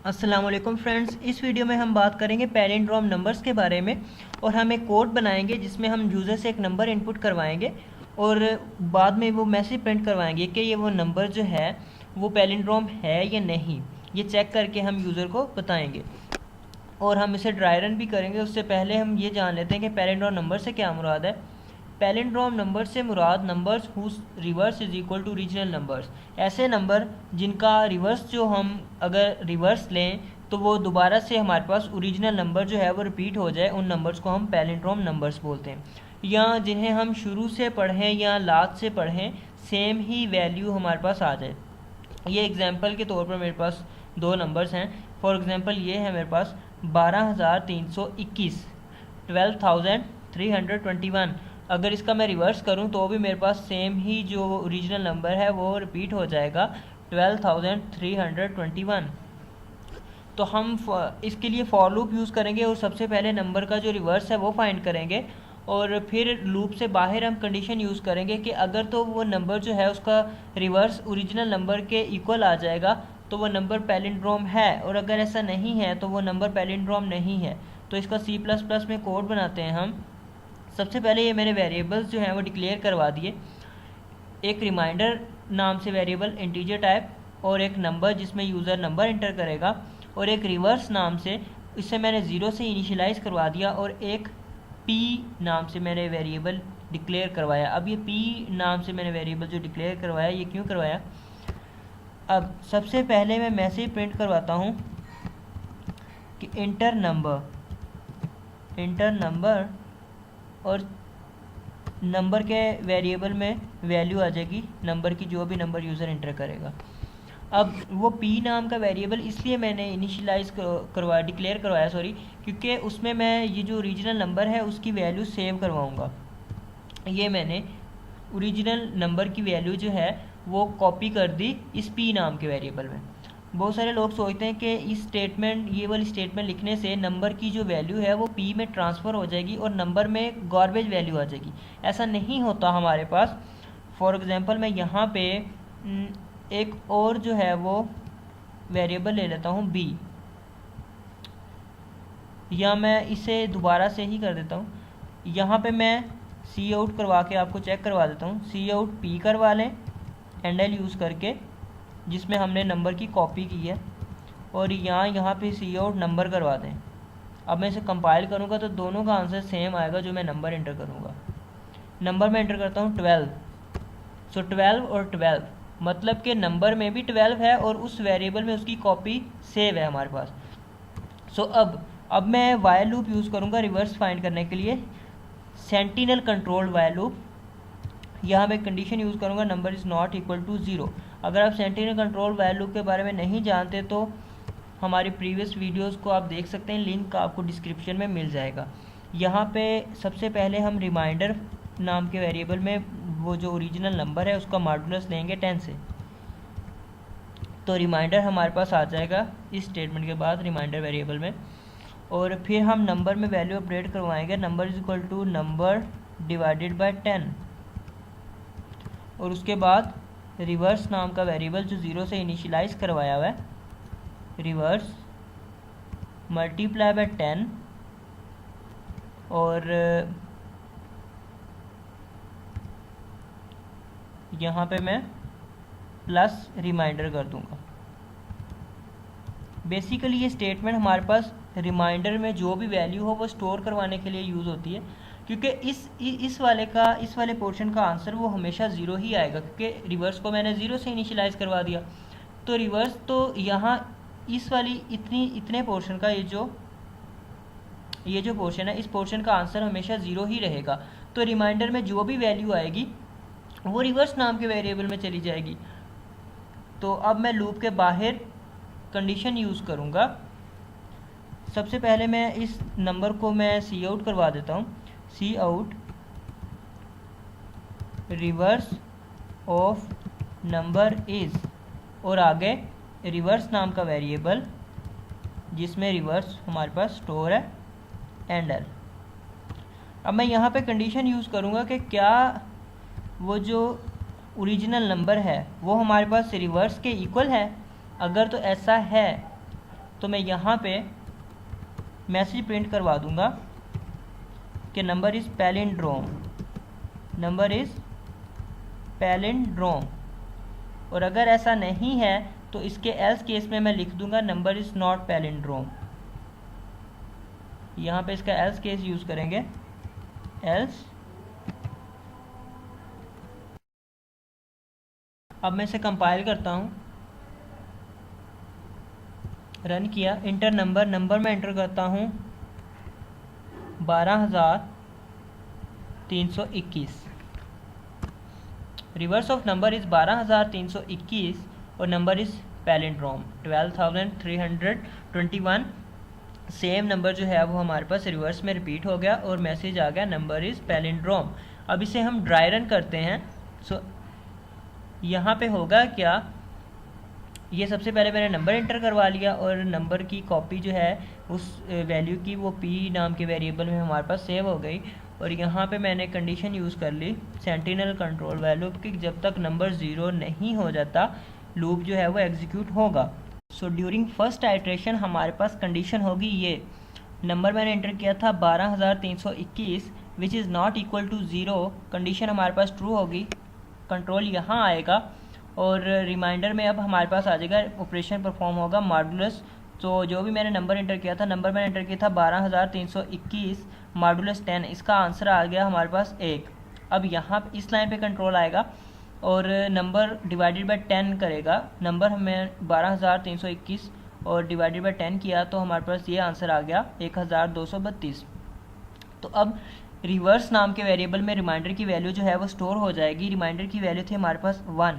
अस्सलाम वालेकुम फ्रेंड्स, इस वीडियो में हम बात करेंगे पैलिंड्रोम नंबर्स के बारे में। और हम एक कोड बनाएंगे जिसमें हम यूज़र से एक नंबर इनपुट करवाएंगे और बाद में वो मैसेज प्रिंट करवाएंगे कि ये वो नंबर जो है वो पैलिंड्रोम है या नहीं। ये चेक करके हम यूज़र को बताएंगे और हम इसे ड्राई रन भी करेंगे। उससे पहले हम ये जान लेते हैं कि पैलिंड्रोम नंबर से क्या मुराद है। पैलिंड्रोम नंबर से मुराद numbers whose reverse is equal to original numbers. ऐसे नंबर जिनका रिवर्स जो हम अगर रिवर्स लें तो वो दोबारा से हमारे पास ओरिजिनल नंबर जो है वो रिपीट हो जाए, उन नंबर्स को हम पैलिंड्रोम नंबर्स बोलते हैं। या जिन्हें हम शुरू से पढ़ें या लास्ट से पढ़ें सेम ही वैल्यू हमारे पास आ जाए। ये एग्जांपल के तौर पर मेरे पास दो नंबर्स हैं। फॉर एग्जांपल ये है मेरे पास 12,321, 12,321। अगर इसका मैं रिवर्स करूं तो भी मेरे पास सेम ही जो ओरिजिनल नंबर है वो रिपीट हो जाएगा, 12,321। तो हम इसके लिए फॉर लूप यूज़ करेंगे और सबसे पहले नंबर का जो रिवर्स है वो फाइंड करेंगे और फिर लूप से बाहर हम कंडीशन यूज़ करेंगे कि अगर तो वो नंबर जो है उसका रिवर्स ओरिजिनल नंबर के इक्वल आ जाएगा तो वो नंबर पैलिंड्रोम है, और अगर ऐसा नहीं है तो वो नंबर पैलिंड्रोम नहीं है। तो इसका C++ में कोड बनाते हैं हम। सबसे पहले ये मेरे वेरिएबल्स जो हैं वो डिक्लेयर करवा दिए। एक रिमाइंडर नाम से वेरिएबल इंटीजर टाइप, और एक नंबर जिसमें यूज़र नंबर इंटर करेगा, और एक रिवर्स नाम से, इससे मैंने ज़ीरो से इनिशियलाइज़ करवा दिया, और एक पी नाम से मैंने वेरिएबल डिक्लेयर करवाया। अब ये पी नाम से मैंने वेरिएबल जो डिक्लेयर करवाया, ये क्यों करवाया? अब सबसे पहले मैं मैसेज प्रिंट करवाता हूँ कि इंटर नंबर, और नंबर के वेरिएबल में वैल्यू आ जाएगी नंबर की, जो भी नंबर यूज़र इंटर करेगा। अब वो पी नाम का वेरिएबल इसलिए मैंने इनिशियलाइज डिक्लेयर करवाया क्योंकि उसमें मैं ये जो ओरिजिनल नंबर है उसकी वैल्यू सेव करवाऊँगा। ये मैंने ओरिजिनल नंबर की वैल्यू जो है वो कॉपी कर दी इस पी नाम के वेरिएबल में। बहुत सारे लोग सोचते हैं कि ये वाली स्टेटमेंट लिखने से नंबर की जो वैल्यू है वो पी में ट्रांसफ़र हो जाएगी और नंबर में गार्बेज वैल्यू आ जाएगी। ऐसा नहीं होता हमारे पास। फॉर एग्जांपल मैं यहाँ पे एक और जो है वो वेरिएबल ले लेता हूँ बी, या मैं इसे दोबारा से ही कर देता हूँ। यहाँ पे मैं सी आउट करवा के आपको चेक करवा देता हूँ। सी आउट पी करवा लें एंडल यूज़ करके, जिसमें हमने नंबर की कॉपी की है, और यहाँ पे सी आउट नंबर करवा दें। अब मैं इसे कंपाइल करूँगा तो दोनों का आंसर सेम आएगा जो मैं नंबर इंटर करूँगा। नंबर में इंटर करता हूँ 12, सो 12 और 12 मतलब कि नंबर में भी 12 है और उस वेरिएबल में उसकी कॉपी सेव है हमारे पास। सो अब मैं वाइल लूप यूज़ करूँगा रिवर्स फाइंड करने के लिए, सेंटिनल कंट्रोल्ड वाइल लूप। यहाँ मैं कंडीशन यूज़ करूँगा number is not equal to 0। अगर आप सेंटिनल कंट्रोल वाइल लूप के बारे में नहीं जानते तो हमारी प्रीवियस वीडियोस को आप देख सकते हैं, लिंक आपको डिस्क्रिप्शन में मिल जाएगा। यहाँ पे सबसे पहले हम रिमाइंडर नाम के वेरिएबल में वो जो ओरिजिनल नंबर है उसका मॉडुलस लेंगे 10 से, तो रिमाइंडर हमारे पास आ जाएगा इस स्टेटमेंट के बाद रिमाइंडर वेरिएबल में। और फिर हम नंबर में वैल्यू अपडेट करवाएंगे, number is equal to number divided by 10, और उसके बाद रिवर्स नाम का वेरिएबल जो 0 से इनिशियलाइज करवाया हुआ है, रिवर्स मल्टीप्लाई बाय 10, और यहाँ पे मैं प्लस रिमाइंडर कर दूंगा। बेसिकली ये स्टेटमेंट हमारे पास रिमाइंडर में जो भी वैल्यू हो वो स्टोर करवाने के लिए यूज़ होती है, क्योंकि इस वाले पोर्शन का आंसर वो हमेशा 0 ही आएगा, क्योंकि रिवर्स को मैंने 0 से इनिशियलाइज करवा दिया। तो रिवर्स तो यहाँ इस वाली इतने पोर्शन का ये जो पोर्शन है, इस पोर्शन का आंसर हमेशा 0 ही रहेगा। तो रिमाइंडर में जो भी वैल्यू आएगी वो रिवर्स नाम के वेरिएबल में चली जाएगी। तो अब मैं लूप के बाहर कंडीशन यूज़ करूँगा। सबसे पहले मैं इस नंबर को मैं सी आउट करवा देता हूँ, see out reverse of number is, और आगे रिवर्स नाम का वेरिएबल जिसमें रिवर्स हमारे पास स्टोर है एंडल। अब मैं यहाँ पे कंडीशन यूज़ करूँगा कि क्या वो जो ओरिजिनल नंबर है वो हमारे पास रिवर्स के इक्वल है। अगर तो ऐसा है तो मैं यहाँ पे मैसेज प्रिंट करवा दूँगा कि number is palindrome, number is palindrome. और अगर ऐसा नहीं है तो इसके एल्स केस में मैं लिख दूंगा नंबर इज़ नॉट पैलिंड्रोम। यहाँ पे इसका एल्स केस यूज़ करेंगे, एल्स। अब मैं इसे कंपाइल करता हूँ, रन किया, इंटर नंबर, नंबर में एंटर करता हूँ 12,321। रिवर्स ऑफ नंबर इज़ 12,321 और number is palindrome 12,321। Same number जो है वो हमारे पास रिवर्स में रिपीट हो गया और मैसेज आ गया नंबर इज़ पैलिंड्रोम। अब इसे हम ड्राई रन करते हैं। सो यहाँ पे होगा क्या, ये सबसे पहले मैंने नंबर एंटर करवा लिया और नंबर की कॉपी जो है उस वैल्यू की वो पी नाम के वेरिएबल में हमारे पास सेव हो गई। और यहाँ पे मैंने कंडीशन यूज़ कर ली सेंटिनल कंट्रोल वैल्यू कि जब तक नंबर 0 नहीं हो जाता लूप जो है वो एग्जीक्यूट होगा। सो ड्यूरिंग फर्स्ट आइट्रेशन हमारे पास कंडीशन होगी ये, नंबर मैंने एंटर किया था 12,321 which is not equal to 0, condition हमारे पास ट्रू होगी, कंट्रोल यहाँ आएगा और रिमाइंडर में अब हमारे पास आ जाएगा ऑपरेशन परफॉर्म होगा मॉडुलस। तो जो भी मैंने नंबर एंटर किया था, नंबर मैंने एंटर किया था 12,321 मॉडुलस 10, इसका आंसर आ गया हमारे पास 1। अब यहाँ इस लाइन पे कंट्रोल आएगा और नंबर डिवाइडेड बाय 10 करेगा। नंबर हमें 12,321 और डिवाइडेड बाय 10 किया तो हमारे पास ये आंसर आ गया 1,232। तो अब रिवर्स नाम के वेरिएबल में रिमाइंडर की वैल्यू जो है वो स्टोर हो जाएगी। रिमाइंडर की वैल्यू थी हमारे पास 1,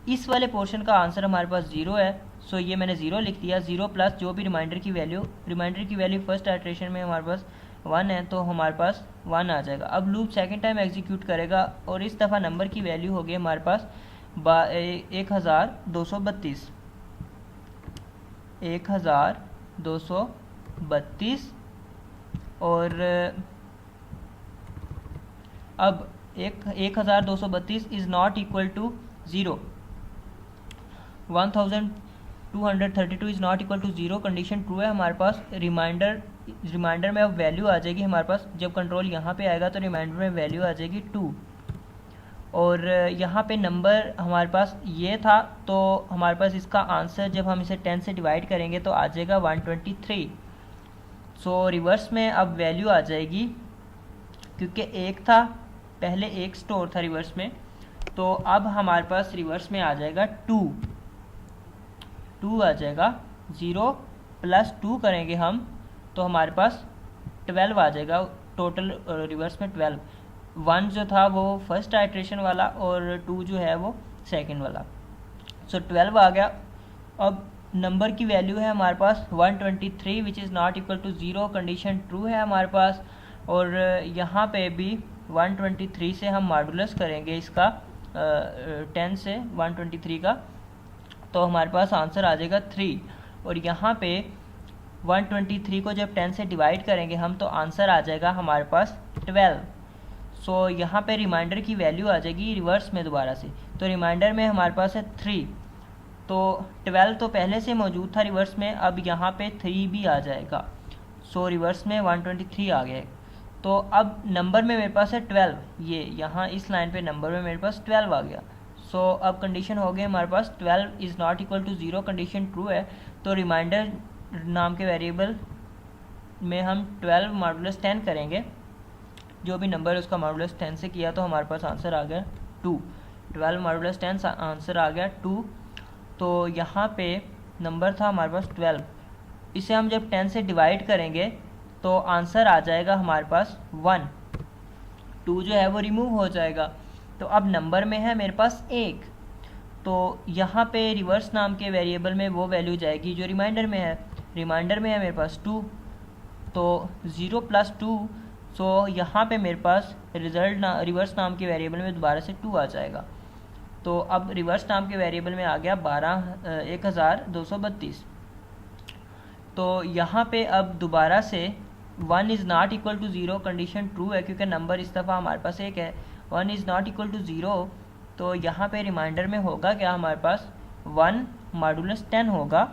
इस वाले पोर्शन का आंसर हमारे पास 0 है। सो ये मैंने 0 लिख दिया, 0 प्लस जो भी रिमाइंडर की वैल्यू फर्स्ट आइट्रेशन में हमारे पास 1 है तो हमारे पास 1 आ जाएगा। अब लूप सेकंड टाइम एग्जीक्यूट करेगा और इस दफ़ा नंबर की वैल्यू होगी हमारे पास 1,232 और अब 1,232 is not equal to 0, 1,232 is not equal to 0, condition true है हमारे पास। रिमाइंडर में अब वैल्यू आ जाएगी हमारे पास, जब कंट्रोल यहाँ पे आएगा तो रिमाइंडर में वैल्यू आ जाएगी 2 और यहाँ पे नंबर हमारे पास ये था तो हमारे पास इसका आंसर जब हम इसे 10 से डिवाइड करेंगे तो आ जाएगा 123। सो रिवर्स में अब वैल्यू आ जाएगी, क्योंकि 1 था पहले, 1 स्टोर था रिवर्स में, तो अब हमारे पास रिवर्स में आ जाएगा 2 आ जाएगा। 0 प्लस 2 करेंगे हम तो हमारे पास 12 आ जाएगा टोटल, रिवर्स में 12। 1 जो था वो फर्स्ट आइट्रेशन वाला और 2 जो है वो सेकंड वाला। सो 12 आ गया। अब नंबर की वैल्यू है हमारे पास 123 which is not equal to 0, condition true है हमारे पास। और यहाँ पे भी 123 से हम मॉडुलस करेंगे इसका 10 से 123 का, तो हमारे पास आंसर आ जाएगा 3। और यहाँ पे 123 को जब 10 से डिवाइड करेंगे हम तो आंसर आ जाएगा हमारे पास 12। सो यहाँ पे रिमाइंडर की वैल्यू आ जाएगी रिवर्स में दोबारा से, तो रिमाइंडर में हमारे पास है 3, तो 12 तो पहले से मौजूद था रिवर्स में, अब यहाँ पे 3 भी आ जाएगा। सो रिवर्स में 123 आ गया। तो अब नंबर में मेरे पास है 12, ये यहाँ इस लाइन पे नंबर में मेरे पास 12 आ गया। सो अब कंडीशन हो गई हमारे पास 12 is not equal to 0, condition true है। तो रिमाइंडर नाम के वेरिएबल में हम 12 मॉडुलस 10 करेंगे, जो भी नंबर है उसका मॉडुलस 10 से किया तो हमारे पास आंसर आ गया 2। 12 मॉडुलस 10 आंसर आ गया 2। तो यहाँ पे नंबर था हमारे पास 12, इसे हम जब 10 से डिवाइड करेंगे तो आंसर आ जाएगा हमारे पास 1। 2 जो है वो रिमूव हो जाएगा, तो अब नंबर में है मेरे पास 1, तो यहाँ पे रिवर्स नाम के वेरिएबल में वो वैल्यू जाएगी जो रिमाइंडर में है। रिमाइंडर में है मेरे पास 2, तो 0 प्लस 2, सो यहाँ पे मेरे पास रिवर्स नाम के वेरिएबल में दोबारा से 2 आ जाएगा। तो अब रिवर्स नाम के वेरिएबल में आ गया 1,232। तो यहाँ पे अब दोबारा से 1 is not equal to 0, condition true है क्योंकि नंबर इस दफ़ा हमारे पास 1 है। 1 इज़ नॉट इक्वल टू 0, तो यहाँ पे रिमाइंडर में होगा क्या हमारे पास 1 मॉडुलस 10 होगा।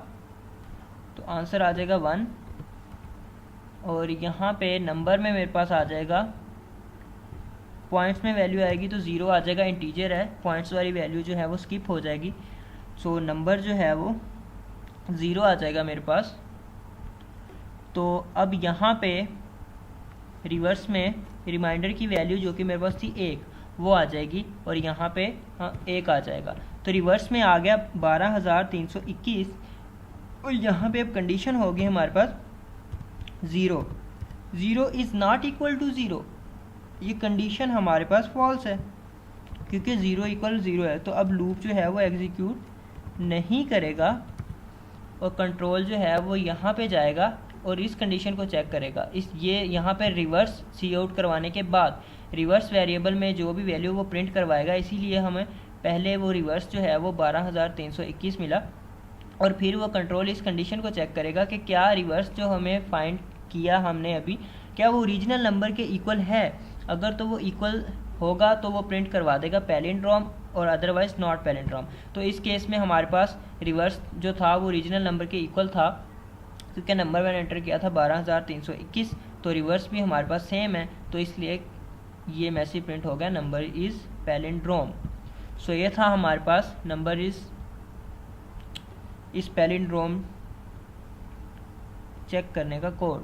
तो तो आंसर आ जाएगा 1। और यहाँ पे नंबर में मेरे पास आ जाएगा, पॉइंट्स में वैल्यू आएगी तो 0 आ जाएगा, इंटीजर है, पॉइंट्स वाली वैल्यू जो है वो स्किप हो जाएगी। सो नंबर जो है वो 0 आ जाएगा मेरे पास। तो अब यहाँ पे रिवर्स में रिमाइंडर की वैल्यू जो कि मेरे पास थी 1, वो आ जाएगी और यहाँ पे 1 आ जाएगा। तो रिवर्स में आ गया 12,321 और यहाँ पे अब कंडीशन हो गई हमारे पास 0 इज़ नॉट इक्वल टू 0। ये कंडीशन हमारे पास फॉल्स है क्योंकि 0 इक्वल 0 है। तो अब लूप जो है वो एग्जीक्यूट नहीं करेगा और कंट्रोल जो है वो यहाँ पे जाएगा और इस कंडीशन को चेक करेगा। ये यहाँ पे रिवर्स सी आउट करवाने के बाद रिवर्स वेरिएबल में जो भी वैल्यू वो प्रिंट करवाएगा, इसीलिए हमें पहले वो रिवर्स जो है वो 12,321 मिला और फिर वो कंट्रोल इस कंडीशन को चेक करेगा कि क्या रिवर्स जो हमें फाइंड किया हमने अभी, क्या वो ओरिजिनल नंबर के इक्वल है। अगर तो वो इक्वल होगा तो वो प्रिंट करवा देगा पैलिंड्रोम और अदरवाइज नॉट पैलिंड्रोम। तो इस केस में हमारे पास रिवर्स जो था वो ओरिजिनल नंबर के इक्वल था क्योंकि नंबर मैंने एंटर किया था 12,321, तो रिवर्स भी हमारे पास सेम है, तो इसलिए ये मैसेज प्रिंट हो गया नंबर इज़ पैलिंड्रोम। सो ये था हमारे पास नंबर इज़ पैलिंड्रोम चेक करने का कोड।